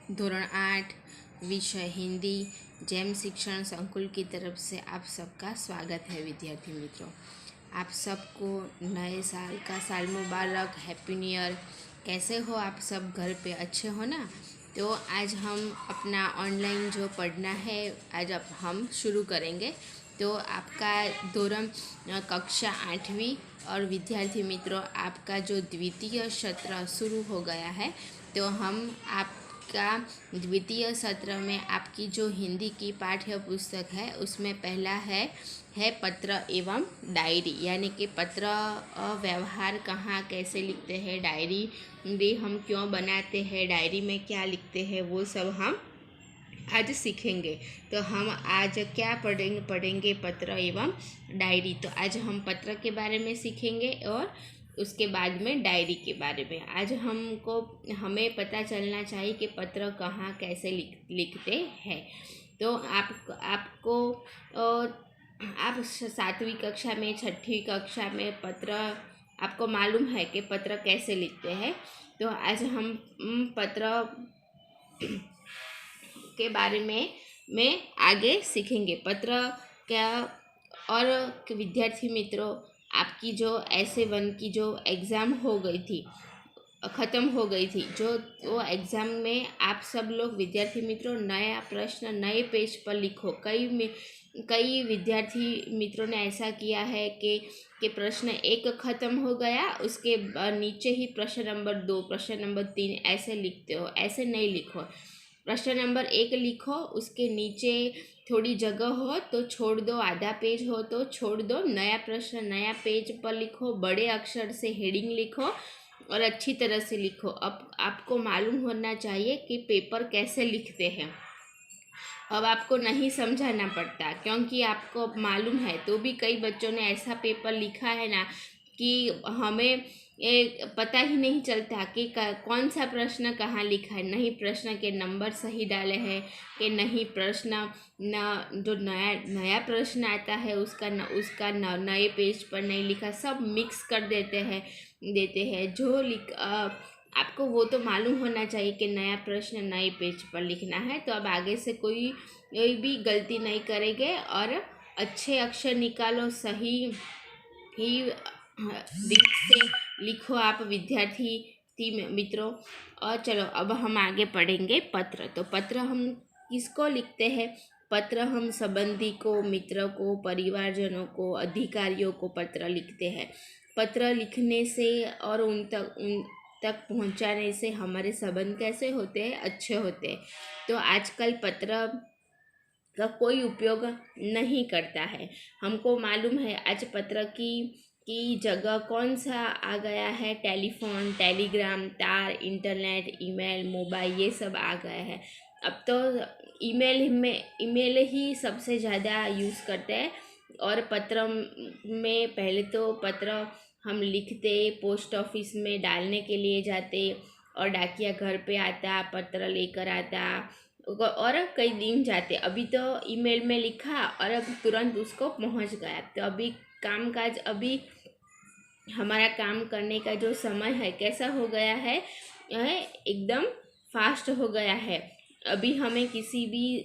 धोरण 8 विषय हिंदी जैम शिक्षण संकुल की तरफ से आप सबका स्वागत है विद्यार्थी मित्रों। आप सबको नए साल का साल मुबारक, हैप्पी न्यू ईयर। कैसे हो आप सब? घर पे अच्छे हो ना? तो आज हम अपना ऑनलाइन जो पढ़ना है आज अब हम शुरू करेंगे। तो आपका धोरण कक्षा 8वीं और विद्यार्थी मित्रों, आपका जो द्वितीय सत्र शुरू हो गया है। तो हम आपका द्वितीय सत्र में आपकी जो हिंदी की पाठ्य पुस्तक है उसमें पहला है पत्र एवं डायरी, यानी कि पत्र व्यवहार कहाँ कैसे लिखते हैं, डायरी भी हम क्यों बनाते हैं, डायरी में क्या लिखते हैं, वो सब हम आज सीखेंगे। तो हम आज क्या पढ़ेंगे पत्र एवं डायरी। तो आज हम पत्र के बारे में सीखेंगे और उसके बाद में डायरी के बारे में। आज हमें पता चलना चाहिए कि पत्र कहाँ कैसे लिखते हैं। तो आपको आप 7वीं कक्षा में, 6वीं कक्षा में पत्र आपको मालूम है कि पत्र कैसे लिखते हैं। तो आज हम पत्र के बारे में आगे सीखेंगे। पत्र क्या। और विद्यार्थी मित्रों, आपकी जो ऐसे 1 की जो एग्ज़ाम हो गई थी, ख़त्म हो गई थी, जो वो एग्ज़ाम में आप सब लोग विद्यार्थी मित्रों नया प्रश्न नए पेज पर लिखो। कई विद्यार्थी मित्रों ने ऐसा किया है कि प्रश्न 1 ख़त्म हो गया, उसके नीचे ही प्रश्न नंबर 2, प्रश्न नंबर 3 ऐसे लिखते हो। ऐसे नहीं लिखो। प्रश्न नंबर 1 लिखो, उसके नीचे थोड़ी जगह हो तो छोड़ दो, आधा पेज हो तो छोड़ दो, नया प्रश्न नया पेज पर लिखो, बड़े अक्षर से हेडिंग लिखो और अच्छी तरह से लिखो। अब आपको मालूम होना चाहिए कि पेपर कैसे लिखते हैं। अब आपको नहीं समझाना पड़ता, क्योंकि आपको मालूम है। तो भी कई बच्चों ने ऐसा पेपर लिखा है ना कि हमें पता ही नहीं चलता कि कौन सा प्रश्न कहाँ लिखा है। नहीं प्रश्न के नंबर सही डाले हैं कि नहीं, प्रश्न न जो नया प्रश्न आता है उसका नए पेज पर नहीं लिखा, सब मिक्स कर देते हैं जो आपको वो तो मालूम होना चाहिए कि नया प्रश्न नए पेज पर लिखना है। तो अब आगे से कोई भी गलती नहीं करेंगे और अच्छे अक्षर निकालो, सही ही दिल से लिखो आप विद्यार्थी मित्रों। और चलो अब हम आगे पढ़ेंगे पत्र। तो पत्र हम किसको लिखते हैं? पत्र हम संबंधी को, मित्र को, परिवारजनों को, अधिकारियों को पत्र लिखते हैं। पत्र लिखने से और उन तक पहुंचाने से हमारे संबंध कैसे होते हैं? अच्छे होते हैं। तो आजकल पत्र का कोई उपयोग नहीं करता है। हमको मालूम है आज पत्र की जगह कौन सा आ गया है? टेलीफोन, टेलीग्राम, तार, इंटरनेट, ईमेल, मोबाइल, ये सब आ गया है। अब तो ईमेल ही सबसे ज़्यादा यूज़ करते हैं। और पत्र में पहले तो पत्र हम लिखते, पोस्ट ऑफिस में डालने के लिए जाते और डाकिया घर पे आता, पत्र लेकर आता और कई दिन जाते। अभी तो ईमेल में लिखा और अब तुरंत उसको पहुंच गया। तो अभी हमारा काम करने का जो समय है कैसा हो गया है? एकदम फास्ट हो गया है। अभी हमें किसी भी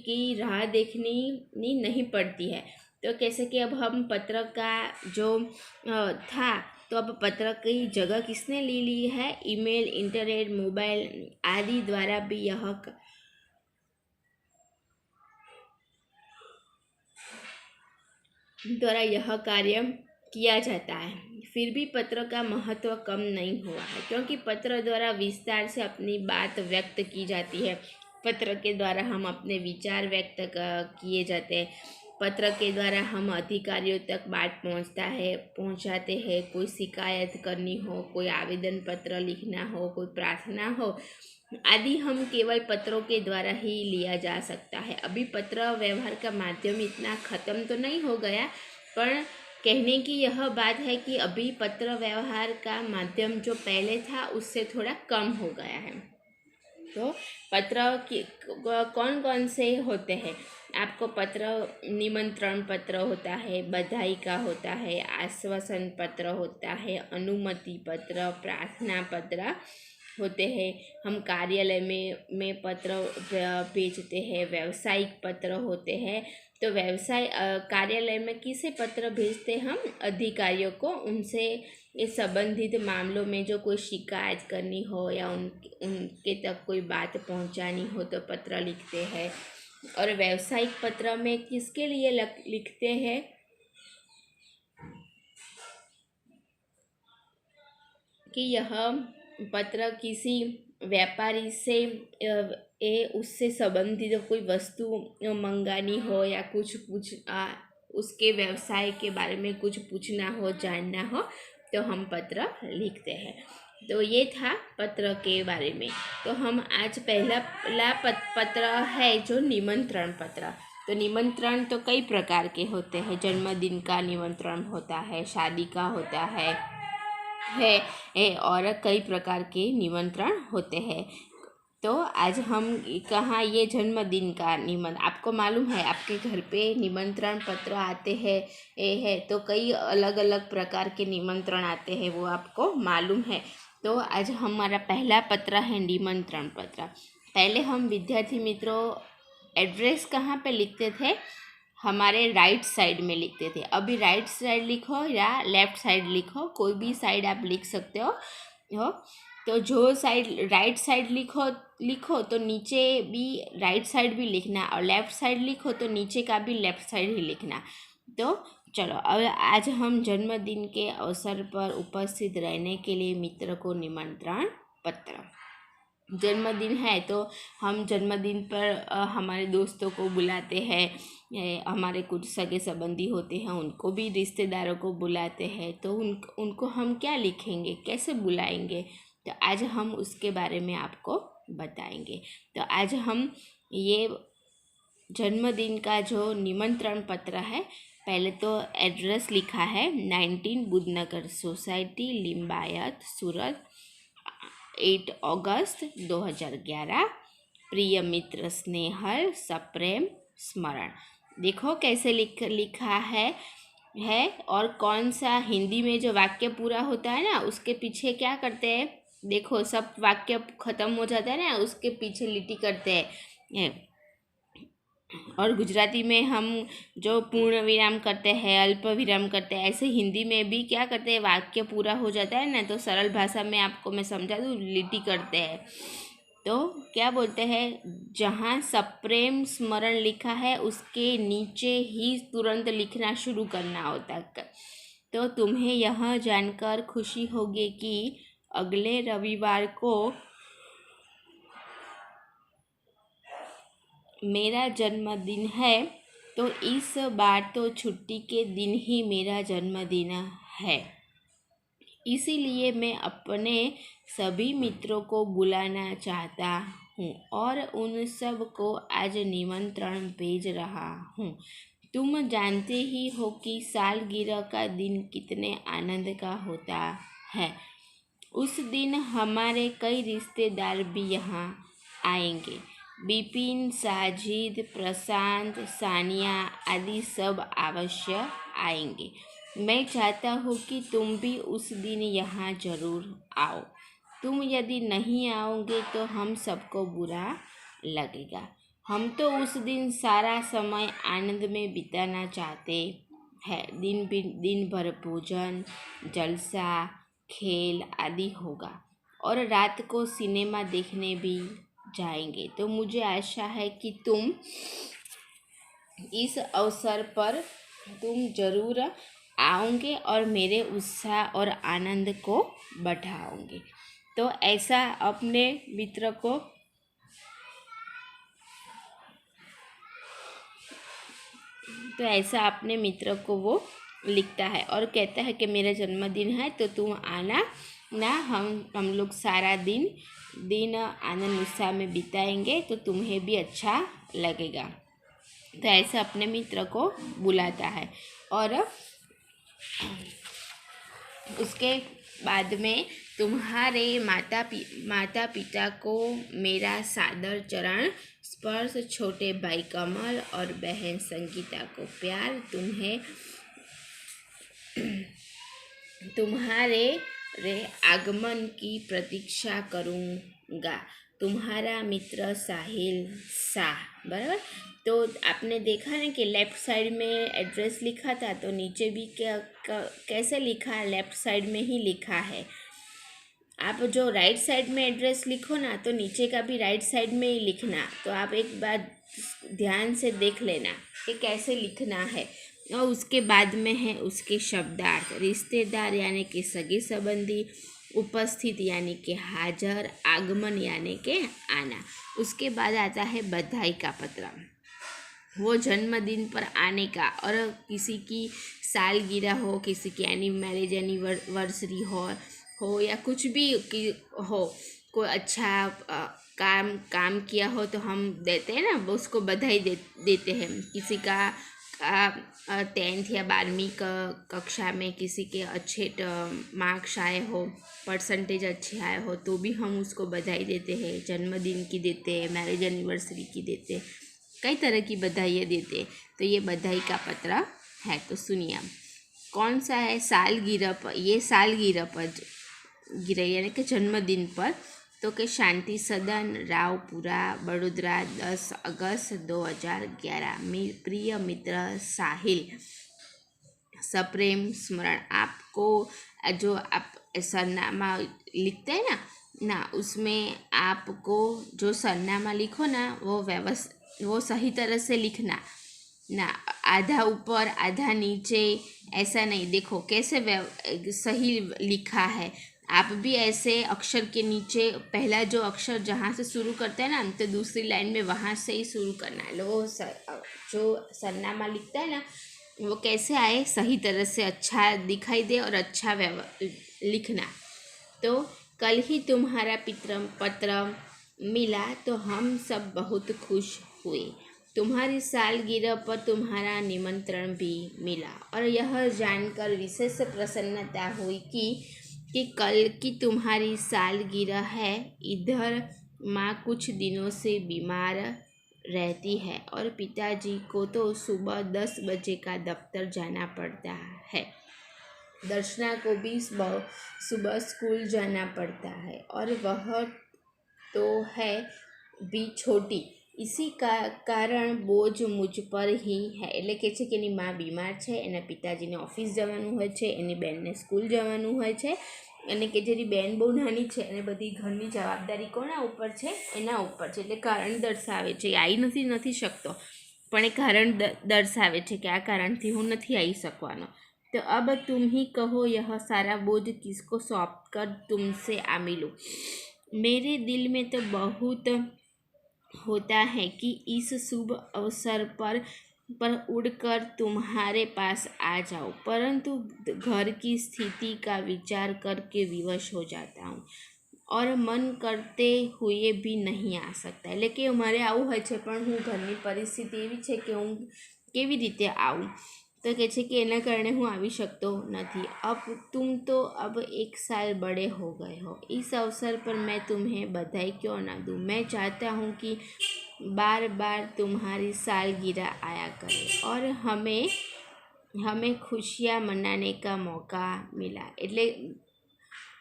की राह देखनी नहीं पड़ती है। तो कैसे कि अब हम पत्र का जो था, तो अब पत्र की जगह किसने ले ली है? ईमेल, इंटरनेट, मोबाइल आदि द्वारा भी यह कार्य किया जाता है। फिर भी पत्र का महत्व कम नहीं हुआ है, क्योंकि पत्र द्वारा विस्तार से अपनी बात व्यक्त की जाती है। पत्र के द्वारा हम अपने विचार व्यक्त किए जाते हैं। पत्र के द्वारा हम अधिकारियों तक बात पहुंचाते हैं। कोई शिकायत करनी हो, कोई आवेदन पत्र लिखना हो, कोई प्रार्थना हो आदि हम केवल पत्रों के द्वारा ही लिया जा सकता है। अभी पत्र व्यवहार का माध्यम इतना ख़त्म तो नहीं हो गया, पर कहने की यह बात है कि अभी पत्र व्यवहार का माध्यम जो पहले था उससे थोड़ा कम हो गया है। तो पत्र कौन कौन से होते हैं? आपको पत्र निमंत्रण पत्र होता है, बधाई का होता है, आश्वासन पत्र होता है, अनुमति पत्र, प्रार्थना पत्र होते हैं, हम कार्यालय में पत्र भेजते हैं, व्यावसायिक पत्र होते हैं। तो व्यवसाय कार्यालय में किसे पत्र भेजते हम? अधिकारियों को, उनसे इस संबंधित मामलों में जो कोई शिकायत करनी हो या उनके तक कोई बात पहुंचानी हो तो पत्र लिखते हैं। और व्यावसायिक पत्र में किसके लिए लिखते हैं? कि यह पत्र किसी व्यापारी से उससे संबंधित कोई वस्तु मंगानी हो या उसके व्यवसाय के बारे में कुछ पूछना हो, जानना हो, तो हम पत्र लिखते हैं। तो ये था पत्र के बारे में। तो हम आज पहला पत्र है जो निमंत्रण पत्र। तो निमंत्रण तो कई प्रकार के होते हैं। जन्मदिन का निमंत्रण होता है, शादी का होता है और कई प्रकार के निमंत्रण होते हैं। तो आज हम कहाँ ये जन्मदिन का आपको मालूम है आपके घर पे निमंत्रण पत्र आते हैं तो कई अलग अलग प्रकार के निमंत्रण आते हैं, वो आपको मालूम है। तो आज हमारा पहला पत्र है निमंत्रण पत्र। पहले हम विद्यार्थी मित्रों एड्रेस कहाँ पे लिखते थे? हमारे राइट साइड में लिखते थे। अभी राइट साइड लिखो या लेफ्ट साइड लिखो, कोई भी साइड आप लिख सकते हो। तो जो साइड राइट साइड लिखो तो नीचे भी राइट साइड भी लिखना, और लेफ़्ट साइड लिखो तो नीचे का भी लेफ़्ट साइड ही लिखना। तो चलो, अब आज हम जन्मदिन के अवसर पर उपस्थित रहने के लिए मित्र को निमंत्रण पत्र। जन्मदिन है तो हम जन्मदिन पर हमारे दोस्तों को बुलाते हैं, हमारे कुछ सगे संबंधी होते हैं उनको भी, रिश्तेदारों को बुलाते हैं। तो उनको हम क्या लिखेंगे, कैसे बुलाएंगे? तो आज हम उसके बारे में आपको बताएंगे। तो आज हम ये जन्मदिन का जो निमंत्रण पत्र है, पहले तो एड्रेस लिखा है 19 बुद्धनगर सोसाइटी, लिम्बायत, सूरत, 8 अगस्त 2011। प्रिय मित्र स्नेहल, सप्रेम, स्मरण। देखो कैसे लिखा है और कौन सा हिंदी में जो वाक्य पूरा होता है ना, उसके पीछे क्या करते हैं? देखो, सब वाक्य खत्म हो जाता है ना, उसके पीछे लिटी करते हैं। और गुजराती में हम जो पूर्ण विराम करते हैं, अल्प विराम करते हैं, ऐसे हिंदी में भी क्या करते हैं? वाक्य पूरा हो जाता है ना, तो सरल भाषा में आपको मैं समझा दूँ, लिटी करते हैं। तो क्या बोलते हैं? जहाँ सप्रेम स्मरण लिखा है उसके नीचे ही तुरंत लिखना शुरू करना होता है। तो तुम्हें यह जानकर खुशी होगी कि अगले रविवार को मेरा जन्मदिन है। तो इस बार तो छुट्टी के दिन ही मेरा जन्मदिन है, इसीलिए मैं अपने सभी मित्रों को बुलाना चाहता हूँ और उन सब को आज निमंत्रण भेज रहा हूँ। तुम जानते ही हो कि सालगिरह का दिन कितने आनंद का होता है। उस दिन हमारे कई रिश्तेदार भी यहाँ आएंगे। बिपिन, साजिद, प्रशांत, सानिया आदि सब अवश्य आएंगे। मैं चाहता हूँ कि तुम भी उस दिन यहाँ ज़रूर आओ। तुम यदि नहीं आओगे तो हम सबको बुरा लगेगा। हम तो उस दिन सारा समय आनंद में बिताना चाहते हैं। दिन भर भोजन, जलसा, खेल आदि होगा और रात को सिनेमा देखने भी जाएंगे। तो मुझे आशा है कि तुम इस अवसर पर तुम ज़रूर आओगे और मेरे उत्साह और आनंद को बढ़ाओगे। तो ऐसा अपने मित्र को अपने मित्र को वो लिखता है और कहता है कि मेरा जन्मदिन है तो तुम आना ना, हम लोग सारा दिन आनंद उत्साह में बिताएंगे तो तुम्हें भी अच्छा लगेगा। तो ऐसे अपने मित्र को बुलाता है और उसके बाद में तुम्हारे माता पिता को मेरा सादर चरण स्पर्श, छोटे भाई कमल और बहन संगीता को प्यार। तुम्हारे रे आगमन की प्रतीक्षा करूँगा, तुम्हारा मित्र साहिल शाह। बराबर। तो आपने देखा ना कि लेफ्ट साइड में एड्रेस लिखा था, तो नीचे भी कैसे लिखा है, लेफ्ट साइड में ही लिखा है। आप जो राइट साइड में एड्रेस लिखो ना, तो नीचे का भी राइट साइड में ही लिखना। तो आप एक बार ध्यान से देख लेना कि कैसे लिखना है। और उसके बाद में है उसके शब्दार्थ। रिश्तेदार यानी कि सगे संबंधी, उपस्थित यानी कि हाजिर, आगमन यानी कि आना। उसके बाद आता है बधाई का पत्र। वो जन्मदिन पर आने का, और किसी की सालगिरह हो, किसी की मैरिज एनिवर्सरी हो या कुछ भी हो, कोई अच्छा काम किया हो तो हम देते हैं ना, उसको बधाई देते हैं। किसी का 10th या 12वीं कक्षा में किसी के अच्छे मार्क्स आए हो, परसेंटेज अच्छे आए हो, तो भी हम उसको बधाई देते हैं। जन्मदिन की देते हैं, मैरिज एनिवर्सरी की देते हैं, कई तरह की बधाइयाँ देते हैं। तो ये बधाई का पत्र है। तो सुनिए आप, कौन सा है, सालगिरह पर। ये सालगिरह पर गिरह यानी कि जन्मदिन पर। तो कि शांति सदन, रावपुरा, बड़ोदरा, 10 अगस्त 2011। प्रिय मित्र साहिल, सप्रेम स्मरण। आपको जो आप सरनामा लिखते हैं ना उसमें आपको जो सरनामा लिखो ना, वो सही तरह से लिखना ना, आधा ऊपर आधा नीचे ऐसा नहीं। देखो कैसे सही लिखा है। आप भी ऐसे अक्षर के नीचे पहला जो अक्षर जहाँ से शुरू करते हैं ना, तो दूसरी लाइन में वहाँ से ही शुरू करना है। जो सरनामा लिखता है ना, वो कैसे आए, सही तरह से अच्छा दिखाई दे और अच्छा लिखना। तो कल ही तुम्हारा पत्र मिला तो हम सब बहुत खुश हुए। तुम्हारी सालगिरह पर तुम्हारा निमंत्रण भी मिला, और यह जानकर विशेष प्रसन्नता हुई कि कल की तुम्हारी सालगिरह है। इधर माँ कुछ दिनों से बीमार रहती है, और पिताजी को तो सुबह 10 बजे का दफ्तर जाना पड़ता है। दर्शना को भी सुबह स्कूल जाना पड़ता है, और वह तो है भी छोटी। इसी का कारण બોજ મુજ પર ही है। એટલે કે છે કે એની મા બીમાર છે, એના પિતાજીને ઓફિસ જવાનું હોય છે, એની બેનને સ્કૂલ જવાનું હોય છે, અને કે જેની બેન બહુ નાની છે અને બધી ઘરની જવાબદારી કોના ઉપર છે, એના ઉપર છે। એટલે કારણ દર્શાવે છે, આવી નથી શકતો, પણ એ કારણ દર્શાવે છે કે આ કારણથી હું નથી આવી શકવાનો। तो अब तुम ही कहो, यह सारा बोझ किसको सौंप कर तुमसे आ मिलूं। मेरे दिल में तो बहुत होता है कि इस शुभ अवसर पर उड़कर तुम्हारे पास आ जाऊं, परंतु घर की स्थिति का विचार करके विवश हो जाता हूँ, और मन करते हुए भी नहीं आ सकता। એટલે કે મારે આવું હોય છે, પણ હું ઘરની પરિસ્થિતિ એવી છે કે હું કેવી રીતે આવું। तो કહે છે કે એના કારણે હું આવી શકતો નથી। अब तुम तो अब 1 साल बड़े हो गए हो, इस अवसर पर मैं तुम्हें बधाई क्यों ना दूँ। मैं चाहता हूँ कि बार बार तुम्हारी सालगिरह आया करे और हमें खुशियाँ मनाने का मौका मिला। એટલે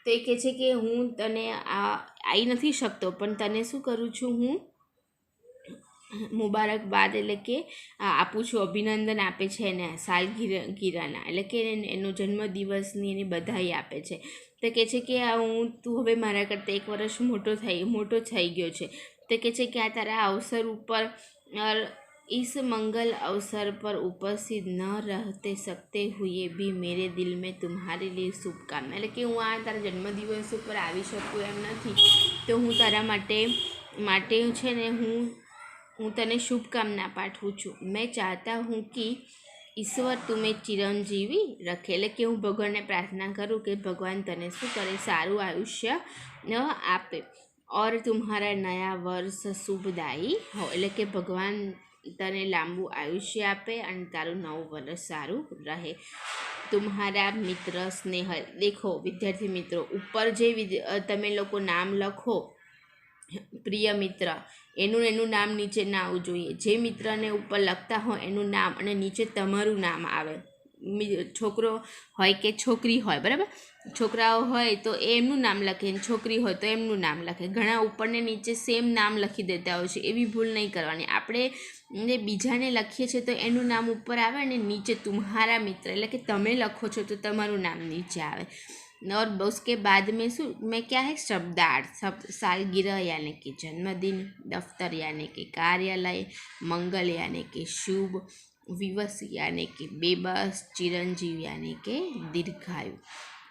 તો એ કહે છે કે હું તને આવી નથી શકતો, પણ તને શું કરું છું, હું મુબારકબાદ એટલે કે આપું છું, અભિનંદન આપે છે એને સાલગીરાના, એટલે કે એનો જન્મદિવસની એની બધાઈ આપે છે। તો કહે છે કે તું હવે મારા કરતાં 1 વર્ષ મોટો થઈ ગયો છે। તો કહે છે કે આ તારા અવસર ઉપર इस मंगल अवसर पर उपस्थित न रहते सकते हुए भी मेरे दिल में तुम्हारे लिए शुभकामना। એટલે કે હું આ તારા જન્મદિવસ ઉપર આવી શકું એમ નથી, તો હું તારા માટે છે ને હું તને શુભકામના પાઠવું છું। मैं चाहता हूँ कि ईश्वर तुम्हें चिरंजीवी रखे। એટલે કે હું ભગવાનને પ્રાર્થના કરું કે ભગવાન તને શું કરે, સારું આયુષ્ય આપે, और तुम्हारा नया वर्ष शुभदायी हो। એટલે કે ભગવાન તને લાંબુ આયુષ્ય આપે અને તારું નવું વર્ષ સારું રહે। तुम्हारा मित्र स्नेहल। देखो विद्यार्थी मित्रों, ઉપર જે તમે લોકો નામ લખો પ્રિય મિત્ર, એનું નામ નીચે ના આવવું જોઈએ। જે મિત્રને ઉપર લખતા હોય એનું નામ અને નીચે તમારું નામ આવે, છોકરો હોય કે છોકરી હોય, બરાબર. છોકરાઓ હોય તો એમનું નામ લખે, છોકરી હોય તો એમનું નામ લખે. ઘણા ઉપરને નીચે સેમ નામ લખી દેતા હોય છે, એવી ભૂલ નહીં કરવાની. આપણે બીજાને લખીએ છીએ તો એનું નામ ઉપર આવે અને નીચે તુમ્હારા મિત્ર, એટલે કે તમે લખો છો તો તમારું નામ નીચે આવે. और उसके बाद में क्या है, शब्दार्थ. सालगिरह यानी कि जन्मदिन, दफ्तर यानी कि कार्यालय, मंगल यानी कि शुभ, विवश यानी कि बेबस, चिरंजीव यानी कि दीर्घायु.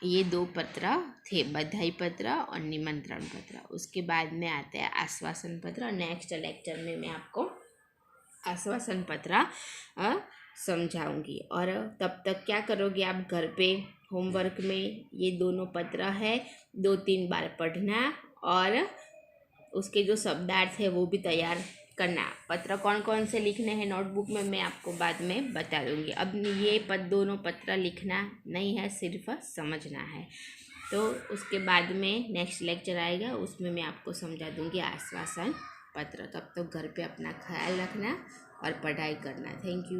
ये 2 पत्र थे, बधाई पत्र और निमंत्रण पत्र. उसके बाद में आते हैं आश्वासन पत्र. नेक्स्ट लेक्चर में मैं आपको आश्वासन पत्र समझाऊंगी. और तब तक क्या करोगे आप घर पे होमवर्क में, ये दोनों पत्र है 2-3 बार पढ़ना और उसके जो शब्दार्थ है वो भी तैयार करना. पत्र कौन कौन से लिखने हैं नोटबुक में मैं आपको बाद में बता दूंगी. अब ये दोनों पत्र लिखना नहीं है, सिर्फ समझना है. तो उसके बाद में नेक्स्ट लेक्चर आएगा, उसमें मैं आपको समझा दूंगी आश्वासन पत्र. तब तो घर पे अपना ख्याल रखना और पढ़ाई करना. Thank you.